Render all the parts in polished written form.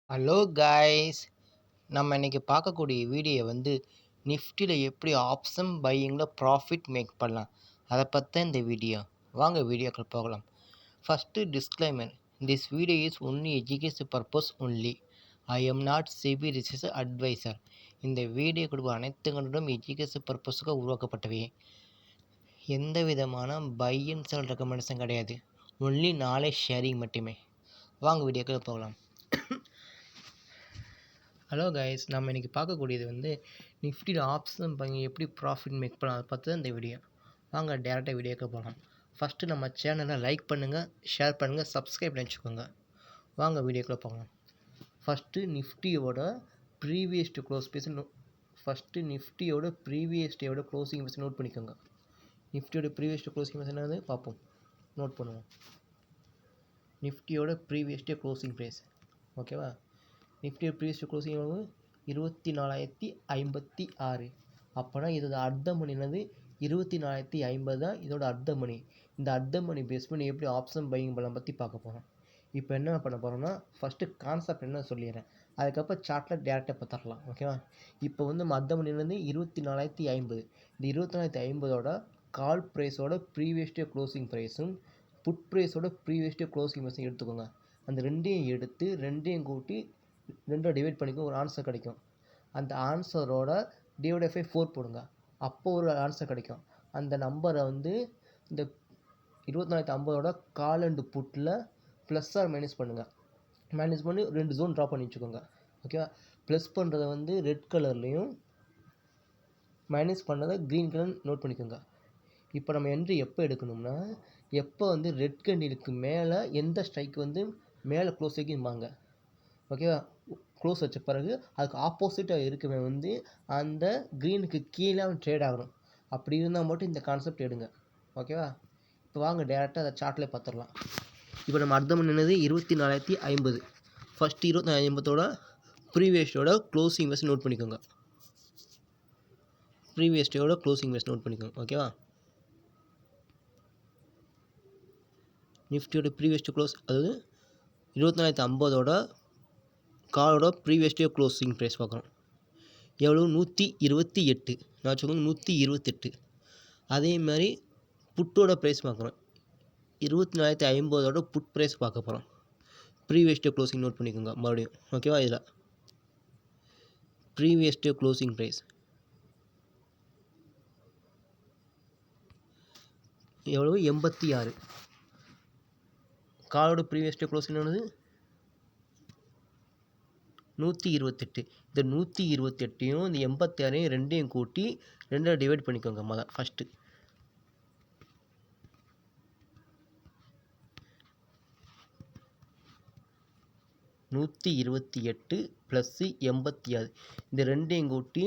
Hello guys, நம்ம இன்னைக்கு பார்க்கக்கூடிய வீடியோ நிஃப்டியில் எப்படி ஆப்ஷன் பையிங்கில் ப்ராஃபிட் மேக் பண்ணலாம் அதை பற்றி தான் இந்த வீடியோ. வாங்க வீடியோக்கள் போகலாம். First disclaimer, this video is only education purpose only. I am not SEBI research adviser. இந்த வீடியோ கொடுக்கும் அனைத்து கண்டும் எஜுகேஷன் பர்பஸுக்கு உருவாக்கப்பட்டவை. எந்த விதமான பை அண்ட் செல் ரெக்கமெண்டேஷன் கிடையாது, ஒன்லி நாலேஜ் ஷேரிங் மட்டுமே. வாங்க வீடியோக்கள் போகலாம். ஹலோ கைஸ், நம்ம இன்றைக்கி பார்க்கக்கூடியது நிஃப்டியில் ஆப்ஷன் பண்ணி எப்படி ப்ராஃபிட் மேக் பண்ண அதை பார்த்து தான் இந்த வீடியோ. வாங்க டேரெக்டாக வீடியோக்கு போகலாம். ஃபஸ்ட்டு நம்ம சேனலை லைக் பண்ணுங்கள், ஷேர் பண்ணுங்கள், சப்ஸ்கிரைப் நினச்சிக்கோங்க. வாங்க வீடியோக்குள்ளே போகலாம். ஃபஸ்ட்டு நிஃப்டியோட ப்ரீவியஸ் டு க்ளோஸ் பேஸ் நிஃப்டியோட ப்ரீவியஸ் டேயோட க்ளோசிங் பேஸ் நோட் பண்ணிக்கோங்க. நிஃப்டியோட ப்ரீவியஸ் டு க்ளோசிங் பேஸ் என்னது பார்ப்போம், நோட் பண்ணுவோம். நிஃப்டியோட ப்ரீவியஸ் டே க்ளோசிங் ப்ரைஸ், ஓகேவா? Nifty previous closing 24,056. அப்போனா இதோட அர்த்த மணி என்னது 24,050 தான் இதோட அர்த்த மணி. இந்த அர்த்த மணி பேஸ் பண்ணி எப்படி ஆப்ஷன் பையிங் பண்ணலாம் பற்றி பார்க்க போகிறோம். இப்போ என்ன பண்ண போகிறோம்னா, ஃபஸ்ட்டு கான்செப்ட் என்ன சொல்லிடுறேன், அதுக்கப்புறம் சார்ட்டில் டேரெக்டாக பார்த்துடலாம், ஓகேவா? இப்போ நம்ம அர்த்த மணி 24,050. இந்த 24,050ஓட கால் ப்ரைஸோட ப்ரீவியஸ் டே க்ளோசிங் ப்ரைஸும் புட் ப்ரைஸோட ப்ரீவியஸ் டே க்ளோசிங் ப்ரைஸும் எடுத்துக்கோங்க. அந்த ரெண்டையும் கூட்டி 2 டிவைட் பண்ணிக்கும், ஒரு ஆன்சர் கிடைக்கும். அந்த ஆன்சரோட டிவைட் பை 4 போடுங்க, அப்போ ஒரு ஆன்சர் கிடைக்கும். அந்த நம்பரை இந்த 24,050ஓட கால் அண்டு புட்டில் ப்ளஸ் ஆர் மைனஸ் பண்ணுங்கள். மைனஸ் பண்ணி 2 ஜோன் ட்ரா பண்ணி வச்சுக்கோங்க, ஓகேவா? ப்ளஸ் பண்ணுறதை ரெட் கலர்லேயும் மைனஸ் பண்ணதை க்ரீன் கலர் நோட் பண்ணிக்கோங்க. இப்போ நம்ம என்ட்ரி எப்போ எடுக்கணும்னா, எப்போ ரெட் கண்டிலுக்கு மேலே எந்த ஸ்ட்ரைக் மேலே க்ளோஸ் வைக்கும்பாங்க, ஓகேவா? க்ளோஸ் வச்ச பிறகு அதுக்கு ஆப்போசிட்டாக இருக்கவே அந்த க்ரீனுக்கு கீழே ட்ரேட் ஆகணும். அப்படி இருந்தால் மட்டும் இந்த கான்செப்ட் எடுங்க, ஓகேவா? இப்போ வாங்க டேரெக்டாக அதை சார்ட்லேயே பார்த்துடலாம். இப்போ நம்ம அர்த்தம் என்னது 24,050. ஃபஸ்ட்டு 24,050ஓட ப்ரீவியஸ் டேயோட க்ளோசிங் பேஸ் நோட் பண்ணிக்கோங்க. ப்ரீவியஸ் டேயோட க்ளோசிங் பேஸ் நோட் பண்ணிக்கோங்க, ஓகேவா? நிஃப்டியோட ப்ரீவியஸ் டே க்ளோஸ், அதாவது 24,050ஓட காலோட ப்ரீவியஸ் டே க்ளோசிங் ப்ரைஸ் பார்க்குறோம். எவ்வளோ? 128. நான் வச்சுக்கோங்க 128. அதே மாதிரி புட்டோட ப்ரைஸ் பார்க்குறோம். 24,050ஓட புட் ப்ரைஸ் பார்க்க போகிறோம். ப்ரீவியஸ் டே க்ளோசிங் நோட் பண்ணிக்கோங்க மறுபடியும், ஓகேவா? இதில் ப்ரீவியஸ் டே க்ளோசிங் ப்ரைஸ் எவ்வளோ? 86. காலோட ப்ரீவியஸ் டே க்ளோசிங் என்னது? 128. இந்த 128யும் இந்த 86யும் ரெண்டையும் கூட்டி 2 டிவைட் பண்ணிக்கோங்க. ஃபஸ்ட்டு 128 + 86, இந்த ரெண்டையும் கூட்டி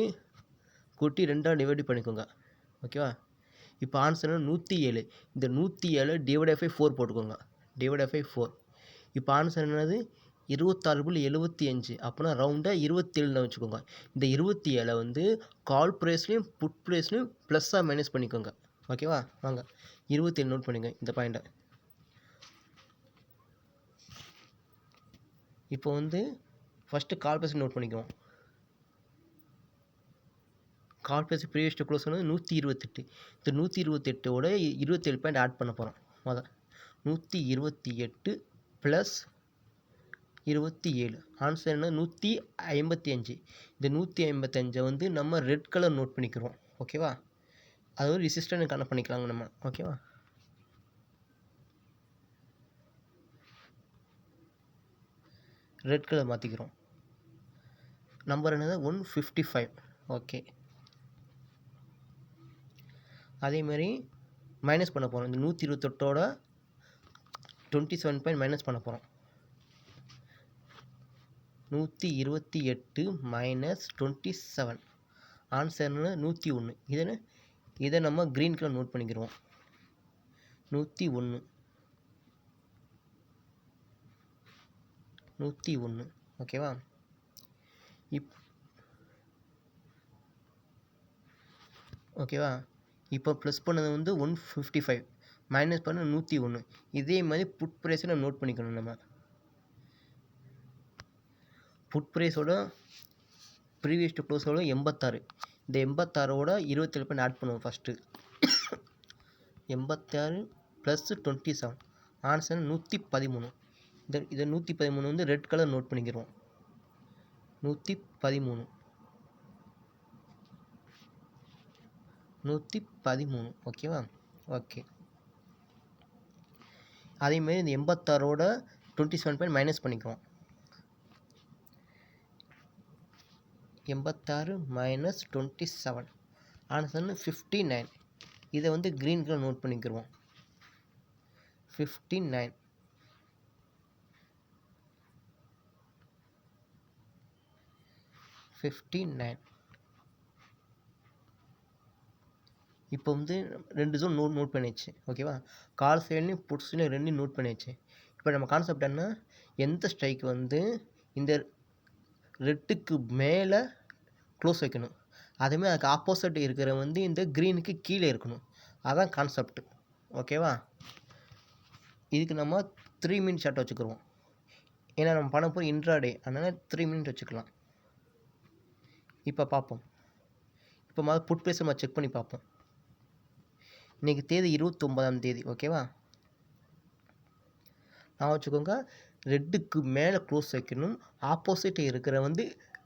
2 டிவைட் பண்ணிக்கோங்க, ஓகேவா? இப்போ ஆன்சர் 107. இந்த 107 டிவைட் பை 4 போட்டுக்கோங்க, டிவைட் பை 4. இப்போ ஆன்சர் என்னது? 26.75. அப்படின்னா ரவுண்டாக 27 வச்சுக்கோங்க. இந்த 27 கால் ப்ரைஸ்லையும் புட் ப்ரைஸ்லையும் ப்ளஸ்ஸாக மைனஸ் பண்ணிக்கோங்க, ஓகேவா? வாங்க 27 நோட் பண்ணிக்கோங்க இந்த பாயிண்ட்டை. இப்போ ஃபஸ்ட்டு கால் ப்ரைஸ் நோட் பண்ணிக்குவோம். கால் ப்ரைஸ் ப்ரீவியஸ் டே க்ளோஸ் 128. இந்த 128ஓட 27 பாயிண்ட் ஆட் பண்ண போகிறோம். 128 + 27, ஆன்சர் என்ன? 155. இந்த 155 நம்ம ரெட் கலர் நோட் பண்ணிக்கிறோம், ஓகேவா? அது ஒரு ரெசிஸ்டன்ட் கனெக்ட் பண்ணிக்கலாங்க நம்ம, ஓகேவா? Red colour மாற்றிக்கிறோம். நம்பர் என்னது? 155, ஓகே. அதேமாதிரி மைனஸ் பண்ண போகிறோம். இந்த 128ஓட 27 பாயிண்ட் மைனஸ் பண்ண போகிறோம். 128 - 27, ஆன்சர் 101. இதை நம்ம க்ரீன் கலர் நோட் பண்ணிக்கிறோம். 101, ஓகேவா? ஓகேவா? இப்போ ப்ளஸ் பண்ணது 155, மைனஸ் பண்ண 101. இதே மாதிரி புட் ப்ரைஸை நம்ம நோட் பண்ணிக்கணும். நம்ம புட் ப்ரைஸோட ப்ரீவியஸ் டு க்ளோஸோட 86. இந்த 86ஓட 27 ஆட் பண்ணுவோம் ஃபஸ்ட்டு. 86 + 27 ஆன்சர் 113. இதை 113 வந்து ரெட் கலர் நோட் பண்ணிக்கிறோம். 113 ஓகேவா? ஓகே. அதேமாரி இந்த 86ஓட 27 மைனஸ் பண்ணிக்குவோம். 86 - 27 ஆன்சர் 59. இதை வந்து க்ரீன் கலர் நோட் பண்ணிக்கிறோம். 59. இப்போ வந்து 2 ஜோன் நோட் பண்ணியாச்சு ஓகேவா? கால் சைட்லையும் புட் சைட்லையும் 2 நோட் பண்ணியாச்சு. இப்போ நம்ம கான்செப்ட் என்ன, எந்த ஸ்ட்ரைக் வந்து இந்த ரெட்டுக்கு மேலே க்ளோஸ் வைக்கணும், அதேமாதிரி அதுக்கு ஆப்போசிட் இருக்கிற வந்து இந்த க்ரீனுக்கு கீழே இருக்கணும். அதான் கான்செப்ட் ஓகேவா? இதுக்கு நம்ம 3 மினிட் சார்ட் வச்சுக்கிறோம். ஏன்னா நம்ம பண்ண போகிற இன்ட்ராடே, அதனால் 3 மினிட் வச்சுக்கலாம். இப்போ பார்ப்போம். இப்போ முதல்ல புட் ப்ரைஸ் நம்ம செக் பண்ணி பார்ப்போம். இன்றைக்கி தேதி 29ஆம் தேதி ஓகேவா? நான் வச்சுக்கோங்க, ரெட்டுக்கு மேலே க்ளோஸ் வைக்கணும், ஆப்போசிட் இருக்கிற வந்து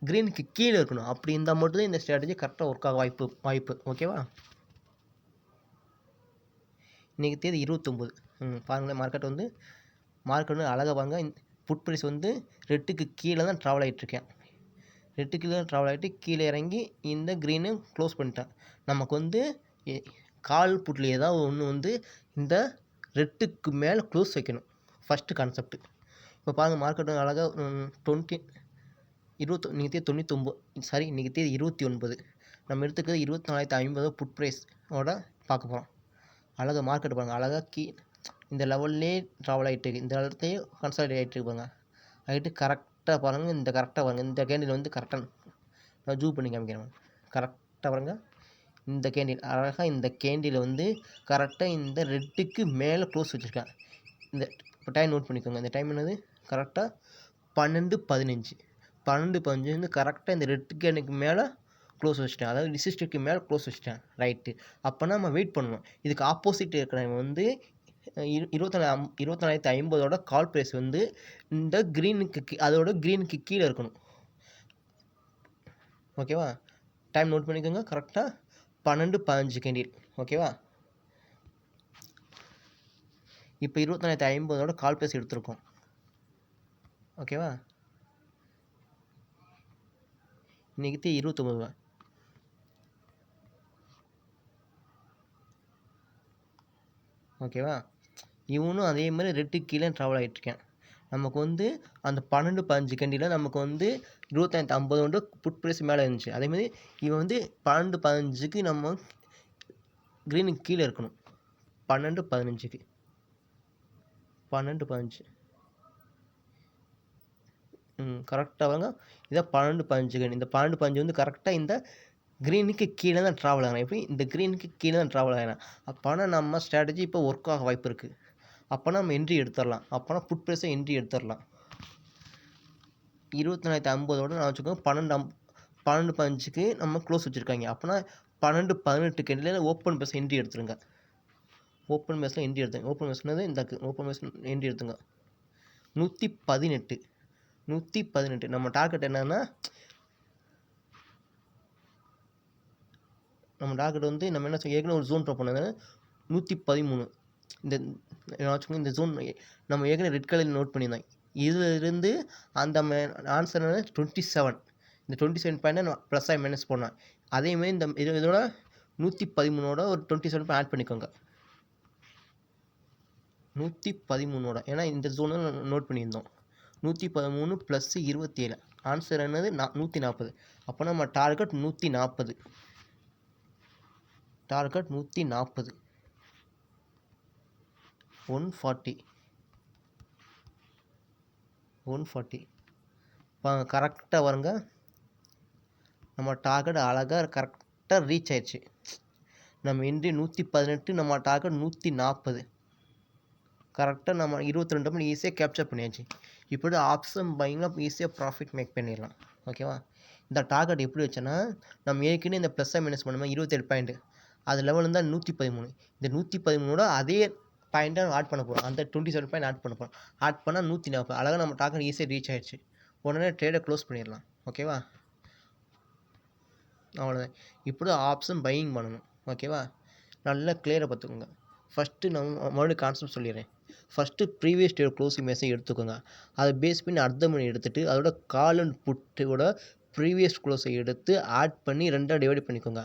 க்ரீனுக்கு கீழே இருக்கணும். அப்படி இருந்தால் மட்டும்தான் இந்த ஸ்ட்ராட்டஜி கரெக்டாக ஒர்க் ஆக வாய்ப்பு ஓகேவா? இன்றைக்கி தேதி 29. பாருங்களேன், மார்க்கெட் வந்து அழகாக வாங்க. புட் ப்ரைஸ் வந்து ரெட்டுக்கு கீழே தான் ட்ராவல் ஆகிட்டுருக்கேன். ரெட்டு கீழே தான் ட்ராவல் ஆகிட்டு கீழே இறங்கி இந்த க்ரீனு க்ளோஸ் பண்ணிட்டேன். நமக்கு வந்து கால் புட்டில் ஏதாவது ஒன்று வந்து இந்த ரெட்டுக்கு மேலே க்ளோஸ் வைக்கணும், ஃபஸ்ட்டு கான்செப்ட். இப்போ பாருங்கள், மார்க்கெட் அழகாக இன்றைக்கி தேதி 99, சாரி இன்றைக்கி தேதி 29. நம்ம எடுத்துக்கிறது 24,550 புட் ப்ரைஸோட பார்க்க போகிறோம். அழகாக மார்க்கெட் பாருங்கள், அழகாக இந்த லெவல்லே ட்ராவல் ஆகிட்டு இருக்குது. இந்த இடத்துலையும் கன்சாலிடேட் ஆகிட்டு இருப்பாங்க. ஆகிட்டு கரெக்டாக பாருங்கள், இந்த கரெக்டாக பாருங்கள், இந்த கேண்டில் வந்து கரெக்டாக நான் ஜூம் பண்ணி காமிக்கிறேன். கரெக்டாக பாருங்கள், இந்த கேண்டில் அழகாக இந்த கேண்டில் வந்து கரெக்டாக இந்த ரெட்டுக்கு மேலே க்ளோஸ் வச்சுருக்கேன். இந்த இப்போ டைம் நோட் பண்ணிக்கோங்க. இந்த டைம் என்னது, கரெக்டாக 12:15. 12:15 வந்து கரெக்டாக இந்த ரெட்டு கேண்டுக்கு மேலே க்ளோஸ் வச்சுட்டேன். அதாவது ரெசிஸ்டருக்கு மேலே க்ளோஸ் வச்சுட்டேன். ரைட்டு. அப்போனா நம்ம வெயிட் பண்ணணும். இதுக்கு ஆப்போசிட் இருக்கிறவங்க வந்து 24,550ஓட கால் ப்ரைஸ் வந்து இந்த க்ரீனுக்கு கீழே இருக்கணும் ஓகேவா? டைம் நோட் பண்ணிக்கோங்க. கரெக்டாக 12:15 கேண்டில் ஓகேவா? இப்போ 24,550ஓட கால் ப்ரைஸ் எடுத்திருக்கோம் ஓகேவா? இன்றைக்கி 29 ஓகேவா? இவனும் அதே மாதிரி ரெட்டுக்கு கீழே ட்ராவல் ஆகிட்டுருக்கேன். நமக்கு வந்து அந்த 12:15 கேண்டில் நமக்கு வந்து 25,50 வந்து புட் ப்ரைஸ் மேலே இருந்துச்சு. அதேமாதிரி இவன் வந்து 12:15க்கு நம்ம க்ரீனுக்கு கீழே இருக்கணும். 12:15க்கு 12:15 கரெக்டாக வாங்க. இதான் 12:15 கேண்டில். இந்த 12:15 வந்து கரெக்டாக இந்த க்ரீனுக்கு கீழே தான் ட்ராவல் ஆகிறேன். எப்படி இந்த க்ரீனுக்கு கீழே தான் ட்ராவல் ஆகிறேன். அப்போனா நம்ம ஸ்ட்ராட்டஜி இப்போ ஒர்க் ஆக வாய்ப்பு இருக்குது. அப்போனா நம்ம என்ட்ரி எடுத்துடலாம். அப்போனா புட் ப்ரைஸை என்ட்ரி எடுத்துடலாம். 24,550ஓட நான் வச்சுக்கோங்க 12:15க்கு நம்ம க்ளோஸ் வச்சுருக்காங்க. அப்போனா 12:18 கேண்டில் ஓப்பன் பேஸ் என்ட்ரி எடுத்துருங்க. ஓப்பன் பேஸில் என்ட்ரி எடுத்துங்க. ஓப்பன் பேஸ்னது இந்த ஓப்பன் பேஸ் என்ட்ரி எடுத்துங்க. 118 நம்ம டார்கெட் என்னன்னா, நம்ம டார்கெட் வந்து நம்ம என்ன ஏற்கனவே ஒரு ஜோன் ட்ராப் பண்ணது 113. இந்த வச்சுக்கோங்க, இந்த ஜோன் நம்ம ஏற்கனவே ரெட் கலரில் நோட் பண்ணியிருந்தோம். இதிலிருந்து அந்த ஆன்சர் 27. இந்த 27 பாயிண்ட் நான் ப்ளஸ் ஆகி மைனஸ் போனேன். அதேமாதிரி இந்த இதோட 113ஓட ஒரு 27 ஆட் பண்ணிக்கோங்க. 113ஓட, ஏன்னா இந்த ஜோனை நோட் பண்ணியிருந்தோம். 113 + 27 ஆன்சர் என்னது 140. அப்போ நம்ம டார்கெட் 140. டார்கெட் 140. 140 கரெக்டாக வருங்க. நம்ம டார்கெட் அழகாக கரெக்டாக ரீச் ஆயிடுச்சு. நம்ம என்ட்ரி 118, நம்ம டார்கெட் 140. கரெக்டாக நம்ம 22 மணி ஈஸியாக கேப்சர் பண்ணியாச்சு. இப்படி ஆப்ஷன் பையிங்கில் ஈஸியாக ப்ராஃபிட் மேக் பண்ணிடலாம். ஓகேவா? இந்த டார்கெட் எப்படி வச்சேன்னா, நம்ம ஏற்கனவே இந்த ப்ளஸ்ஸை மைனஸ் பண்ணும்போது 27 பாயிண்ட் அது லெவல் இருந்தால் 113. இந்த 113ஓட அதே பாயிண்ட்டை ஆட் பண்ண போகிறோம். அந்த 27 பாயிண்ட் ஆட் பண்ண போகிறோம். ஆட் பண்ணால் 140. அழகாக நம்ம டார்கெட் ஈஸியாக ரீச் ஆகிடுச்சு. உடனே ட்ரேடை க்ளோஸ் பண்ணிடலாம். ஓகேவா? அவ்வளோதான். இப்படி ஆப்ஷன் பையிங் பண்ணணும். ஓகேவா? நல்லா கிளியராக பார்த்துக்கோங்க. ஃபஸ்ட்டு நம்ம மறுபடியும் கான்செப்ட் சொல்லிடுறேன். First previous day closing message எடுத்துக்கோங்க. அதை பேஸ் பண்ணி அர்த்த மணி எடுத்துகிட்டு அதோட கால் அண்ட் புட்டோட ப்ரீவியஸ் க்ளோஸை எடுத்து ஆட் பண்ணி 2ஆக டிவைட் பண்ணிக்கோங்க.